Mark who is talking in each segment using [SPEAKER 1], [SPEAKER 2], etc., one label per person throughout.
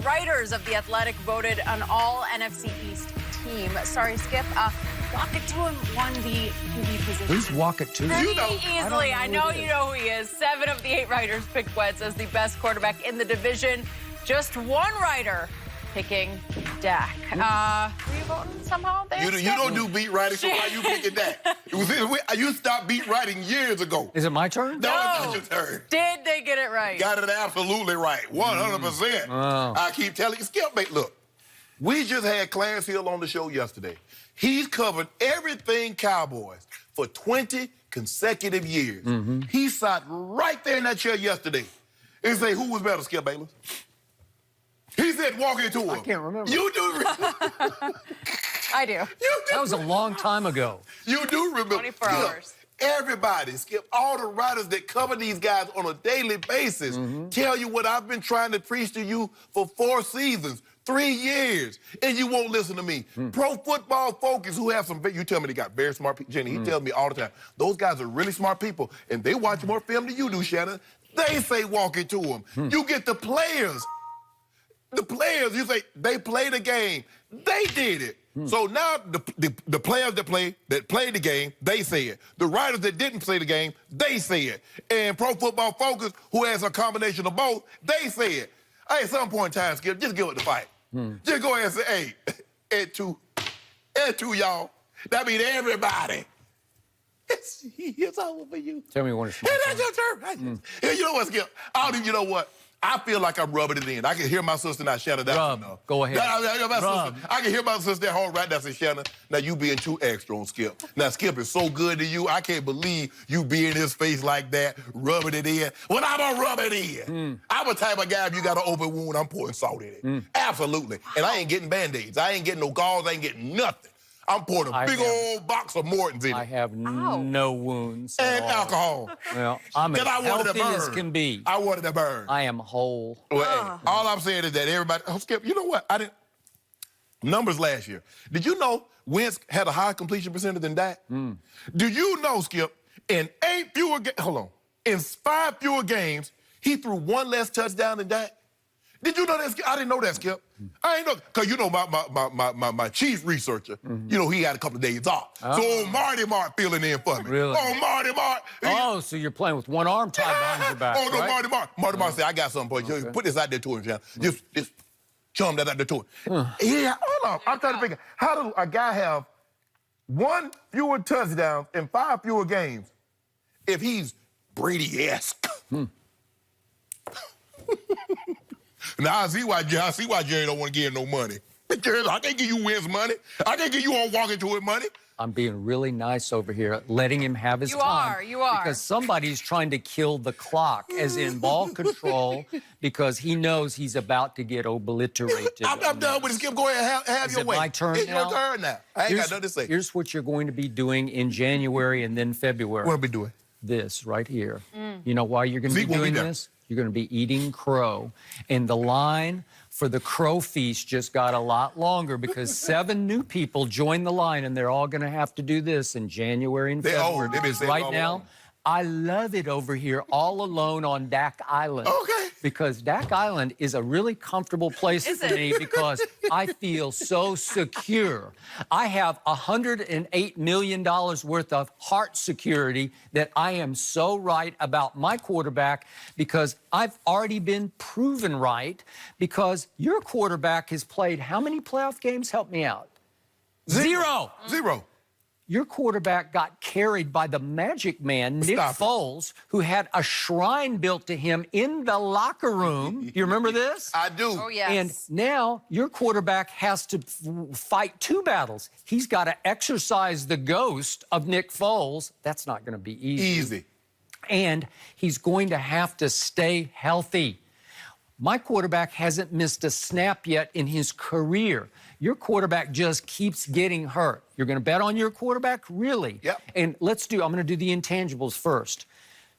[SPEAKER 1] writers of The Athletic voted an all-NFC East team. Sorry, Skip. Wakatuan won the QB position.
[SPEAKER 2] Who's Wakatuan?
[SPEAKER 1] Pretty easily. I know you know who he is. 7 of the 8 writers picked Wentz as the best quarterback in the division. Just one writer picking Dak. Were you voting somehow there?
[SPEAKER 3] You don't do beat writing, so why you picking Dak? You stopped beat writing years ago.
[SPEAKER 2] Is it my turn?
[SPEAKER 3] No, it's not your turn.
[SPEAKER 1] Did they get it right?
[SPEAKER 3] Got it absolutely right. 100%.
[SPEAKER 2] Wow.
[SPEAKER 3] I keep telling you, Skip, mate, look. We just had Clarence Hill on the show yesterday. He's covered everything Cowboys for 20 consecutive years. He sat right there in that chair yesterday and say, who was better, Skip Bayless? He said, walk into him.
[SPEAKER 2] I can't remember.
[SPEAKER 3] You do
[SPEAKER 1] I do.
[SPEAKER 3] You do.
[SPEAKER 2] That was a long time ago.
[SPEAKER 3] You do remember.
[SPEAKER 1] 24
[SPEAKER 3] Skip,
[SPEAKER 1] hours.
[SPEAKER 3] Everybody, Skip, all the writers that cover these guys on a daily basis tell you what I've been trying to preach to you for 4 seasons, 3 years, and you won't listen to me. Pro Football Focus, who have some, you tell me they got very smart people. Jenny, he tells me all the time, those guys are really smart people, and they watch more film than you do, Shannon. They say walk into them. You get the players. The players, you say, they played the game. They did it. So now the players that played the game, they say it. The writers that didn't play the game, they say it. And Pro Football Focus, who has a combination of both, they say it. Hey, at some point in time, Skip, just give it the fight. Just go ahead and say, hey, and two, y'all. That means everybody. It's over for you.
[SPEAKER 2] Tell me when it's
[SPEAKER 3] Hey, that's your turn. Hey, you know what, Skip? You know what? I feel like I'm rubbing it in. I can hear my sister now, Shannon.
[SPEAKER 2] Rub. Go ahead.
[SPEAKER 3] I can hear my sister at home right now say, Shannon, now you being too extra on Skip. Now, Skip is so good to you. I can't believe you be in his face like that, rubbing it in. Well, I'm going to rub it in. I'm a type of guy, if you got an open wound, I'm pouring salt in it. Absolutely. And I ain't getting Band-Aids. I ain't getting no gauze. I ain't getting nothing. I'm pouring a big old box of Morton's in it.
[SPEAKER 2] I have no wounds.
[SPEAKER 3] And alcohol.
[SPEAKER 2] Well, I'm as healthy as can be.
[SPEAKER 3] I wanted to burn.
[SPEAKER 2] I am whole.
[SPEAKER 3] Well, hey, all I'm saying is that everybody... Oh, Skip, you know what? I didn't... Numbers last year. Did you know Wentz had a higher completion percentage than Dak? Do you know, Skip, in 8 fewer... Hold on. In 5 fewer games, he threw 1 less touchdown than Dak? Did you know that, Skip? I didn't know that, Skip. I ain't know, because you know my chief researcher, you know, he had a couple of days off. So old Marty Mart filling in for me.
[SPEAKER 2] Really?
[SPEAKER 3] Oh, Marty Mart.
[SPEAKER 2] Oh, so you're playing with one arm tied behind your back,
[SPEAKER 3] Oh, no,
[SPEAKER 2] right?
[SPEAKER 3] Marty Mart. Marty Mart said, I got something for you.
[SPEAKER 2] Okay.
[SPEAKER 3] Put this out there to him, John. Just chum that out there to him. Yeah, hold on. I'm trying to figure, how does a guy have 1 fewer touchdowns in 5 fewer games if he's Brady-esque? Now, I see why Jerry don't want to give him no money. Jerry, I can't give you Wentz money. I can't give you on walking to it money.
[SPEAKER 2] I'm being really nice over here, letting him have his time.
[SPEAKER 1] You are.
[SPEAKER 2] Because somebody's trying to kill the clock, as in ball control, because he knows he's about to get obliterated.
[SPEAKER 3] I'm done with it. Skip, go ahead and have
[SPEAKER 2] Is
[SPEAKER 3] your
[SPEAKER 2] it
[SPEAKER 3] way.
[SPEAKER 2] my turn
[SPEAKER 3] It's
[SPEAKER 2] now?
[SPEAKER 3] your turn now. I ain't got nothing to say.
[SPEAKER 2] Here's what you're going to be doing in January and then February.
[SPEAKER 3] What are we doing?
[SPEAKER 2] This right here. You know why you're going to be
[SPEAKER 3] Zeke won't be
[SPEAKER 2] doing
[SPEAKER 3] there.
[SPEAKER 2] this? You're going to be eating crow. And the line for the crow feast just got a lot longer because 7 new people joined the line, and they're all going to have to do this in January and February.
[SPEAKER 3] They've been saying it
[SPEAKER 2] Right
[SPEAKER 3] all
[SPEAKER 2] now,
[SPEAKER 3] along.
[SPEAKER 2] I love it over here all alone on Dak Island.
[SPEAKER 3] Okay.
[SPEAKER 2] Because Dak Island is a really comfortable place for me because I feel so secure. I have $108 million worth of heart security that I am so right about my quarterback because I've already been proven right because your quarterback has played how many playoff games? Help me out. Zero. Your quarterback got carried by the magic man, Nick Foles, who had a shrine built to him in the locker room. You remember this?
[SPEAKER 3] I do.
[SPEAKER 1] Oh, yes.
[SPEAKER 2] And now your quarterback has to fight 2 battles. He's got to exorcise the ghost of Nick Foles. That's not going to be easy. And he's going to have to stay healthy. My quarterback hasn't missed a snap yet in his career. Your quarterback just keeps getting hurt. You're going to bet on your quarterback? Really?
[SPEAKER 3] Yep.
[SPEAKER 2] And I'm going to do the intangibles first.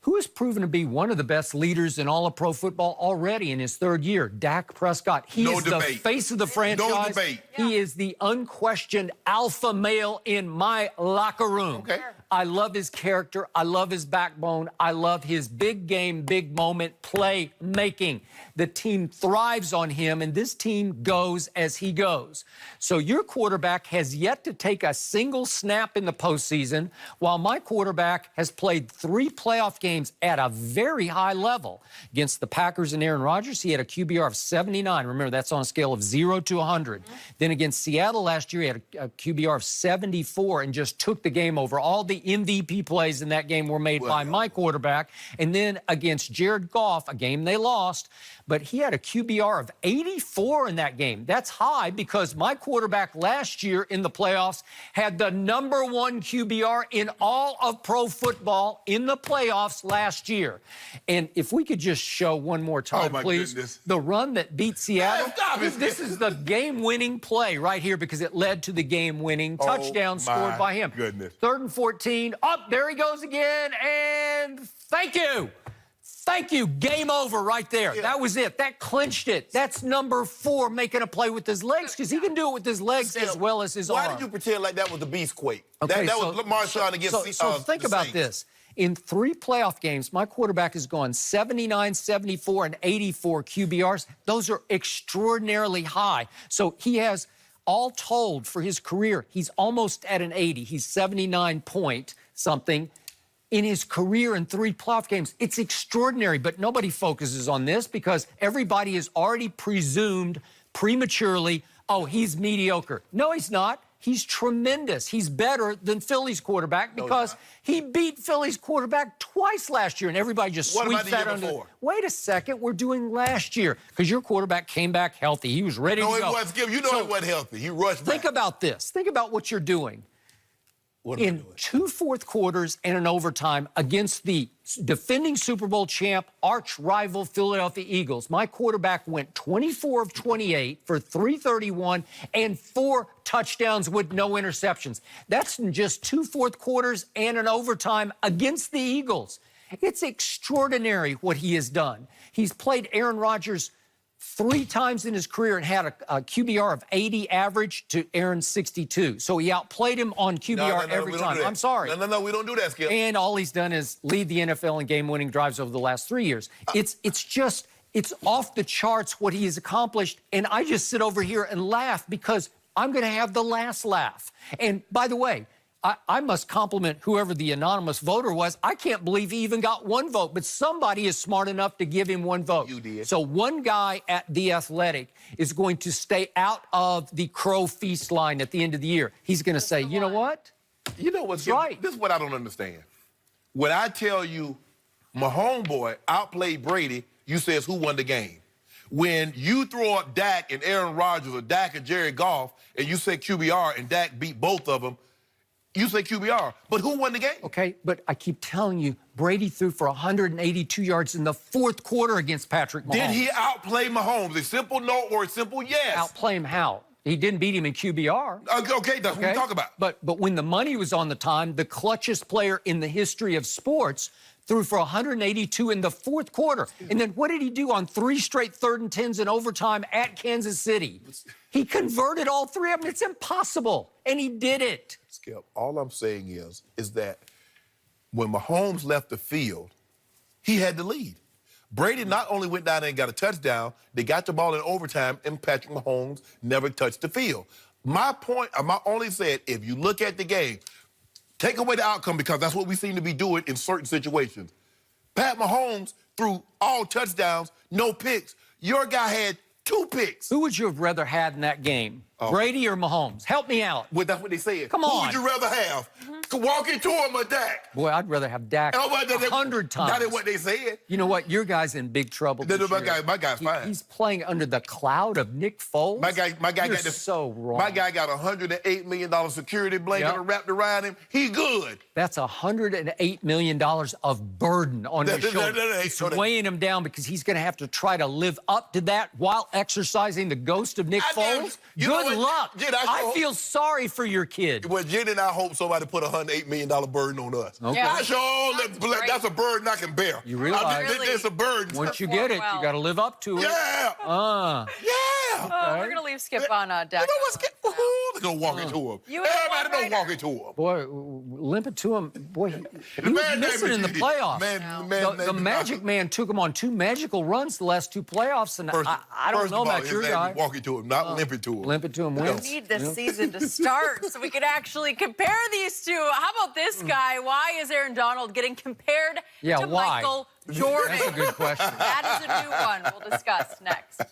[SPEAKER 2] Who has proven to be one of the best leaders in all of pro football already in his 3rd year? Dak Prescott. He is the face of the franchise.
[SPEAKER 3] No debate.
[SPEAKER 2] He is the unquestioned alpha male in my locker room.
[SPEAKER 3] Okay.
[SPEAKER 2] I love his character. I love his backbone. I love his big game, big moment play making. The team thrives on him, and this team goes as he goes. So your quarterback has yet to take a single snap in the postseason, while my quarterback has played 3 playoff games at a very high level. Against the Packers and Aaron Rodgers, he had a QBR of 79. Remember, that's on a scale of 0 to 100. Then against Seattle last year, he had a QBR of 74 and just took the game over. All the MVP plays in that game were made by my quarterback. And then against Jared Goff, a game they lost, but he had a QBR of 84 in that game. That's high because my quarterback last year in the playoffs had the #1 QBR in all of pro football in the playoffs last year. And if we could just show one more time, please,
[SPEAKER 3] goodness.
[SPEAKER 2] the run that beat Seattle.
[SPEAKER 3] Hey, stop it.
[SPEAKER 2] This is the game-winning play right here because it led to the game-winning touchdown scored by him.
[SPEAKER 3] Goodness.
[SPEAKER 2] 3rd and 14. Up, there he goes again, and thank you. Thank you. Game over right there.
[SPEAKER 3] Yeah.
[SPEAKER 2] That was it. That clinched it. That's number 4 making a play with his legs because he can do it with his legs as well as his arm.
[SPEAKER 3] Why did you pretend like that was the beast quake?
[SPEAKER 2] Okay,
[SPEAKER 3] that was Marshawn against
[SPEAKER 2] so think
[SPEAKER 3] the
[SPEAKER 2] about
[SPEAKER 3] Saints.
[SPEAKER 2] this. In 3 playoff games, my quarterback has gone 79, 74, and 84 QBRs. Those are extraordinarily high. So he has, all told for his career, he's almost at an 80. He's 79 point something in his career in 3 playoff games. It's extraordinary, but nobody focuses on this because everybody has already presumed prematurely, oh, he's mediocre. No, he's not. He's tremendous. He's better than Philly's quarterback because he beat Philly's quarterback twice last year, and everybody just sweeps that under. Wait a second, we're doing last year because your quarterback came back healthy. He was ready to go.
[SPEAKER 3] No, he wasn't. You know he wasn't healthy. He rushed back.
[SPEAKER 2] Think about this. Think about what you're doing.
[SPEAKER 3] What am I
[SPEAKER 2] In
[SPEAKER 3] doing?
[SPEAKER 2] 2 fourth quarters and an overtime against the defending Super Bowl champ, arch rival Philadelphia Eagles, my quarterback went 24 of 28 for 331 and 4 touchdowns with no interceptions. That's in just 2 fourth quarters and an overtime against the Eagles. It's extraordinary what he has done. He's played Aaron Rodgers 3 times in his career and had a QBR of 80 average to Aaron's 62. So he outplayed him on QBR every time. I'm sorry.
[SPEAKER 3] No, we don't do that, Skip.
[SPEAKER 2] And all he's done is lead the NFL in game-winning drives over the last 3 years. It's off the charts what he has accomplished, and I just sit over here and laugh because I'm going to have the last laugh. And by the way, I must compliment whoever the anonymous voter was. I can't believe he even got 1 vote, but somebody is smart enough to give him 1 vote.
[SPEAKER 3] You did.
[SPEAKER 2] So one guy at The Athletic is going to stay out of the crow feast line at the end of the year. He's going to say, you know what?
[SPEAKER 3] You know what's right? This is what I don't understand. When I tell you my homeboy outplayed Brady, you says who won the game. When you throw up Dak and Aaron Rodgers or Dak and Jared Goff and you say QBR and Dak beat both of them, you say QBR, but who won the game?
[SPEAKER 2] Okay, but I keep telling you, Brady threw for 182 yards in the 4th quarter against Patrick Mahomes.
[SPEAKER 3] Did he outplay Mahomes? A simple no or a simple yes?
[SPEAKER 2] Outplay him how? He didn't beat him in QBR.
[SPEAKER 3] Okay, that's what we talk about.
[SPEAKER 2] But when the money was on the time, the clutchest player in the history of sports threw for 182 in the 4th quarter. And then what did he do on 3 straight 3rd and 10s in overtime at Kansas City? He converted all 3 of them. It's impossible. And he did it.
[SPEAKER 3] Skip, all I'm saying is that when Mahomes left the field, he had the lead. Brady not only went down there and got a touchdown, they got the ball in overtime, and Patrick Mahomes never touched the field. My point, I only said, if you look at the game, take away the outcome because that's what we seem to be doing in certain situations. Pat Mahomes threw all touchdowns, no picks. Your guy had 2 picks.
[SPEAKER 2] Who would you have rather had in that game? Brady or Mahomes? Help me out.
[SPEAKER 3] Well, that's what they said.
[SPEAKER 2] Come on.
[SPEAKER 3] Who would you rather have? Walk into him or Dak?
[SPEAKER 2] Boy, I'd rather have Dak 100 times.
[SPEAKER 3] That is what they said.
[SPEAKER 2] You know what? Your guy's in big trouble.
[SPEAKER 3] My guy's fine.
[SPEAKER 2] He's playing under the cloud of Nick Foles.
[SPEAKER 3] My guy
[SPEAKER 2] You're
[SPEAKER 3] got this.
[SPEAKER 2] So wrong.
[SPEAKER 3] My guy got $108 million security blanket wrapped around him. He good.
[SPEAKER 2] That's $108 million of burden on his shoulder. It's weighing him down because he's going to have to try to live up to that while exercising the ghost of Nick Foles. Good luck.
[SPEAKER 3] Jen,
[SPEAKER 2] I feel sorry for your kid.
[SPEAKER 3] Well, Jen and I hope somebody put a $108 million burden on us.
[SPEAKER 2] Okay.
[SPEAKER 1] Yeah,
[SPEAKER 3] that's a burden I can bear.
[SPEAKER 2] You realize
[SPEAKER 3] it's a burden.
[SPEAKER 2] once you get it, you got to live up to it.
[SPEAKER 3] Yeah. Yeah. Yeah.
[SPEAKER 1] Oh, we're gonna leave Skip on Dak.
[SPEAKER 3] You know what, Skip? They're gonna walk it to him.
[SPEAKER 1] You and
[SPEAKER 3] Everybody
[SPEAKER 1] one
[SPEAKER 3] don't walk it to him.
[SPEAKER 2] Boy, limp it to him. Boy, he was missing in the playoffs. The Magic Man took him on 2 magical runs the last 2 playoffs, and I don't know about your guy.
[SPEAKER 3] Walk it to him, not limp it to him.
[SPEAKER 2] Limp it to him
[SPEAKER 1] We
[SPEAKER 2] wins.
[SPEAKER 1] need this season to start so we can actually compare these two. How about this guy? Why is Aaron Donald getting compared to
[SPEAKER 2] why?
[SPEAKER 1] Michael Jordan?
[SPEAKER 2] That's a good question.
[SPEAKER 1] That is a new one we'll discuss next.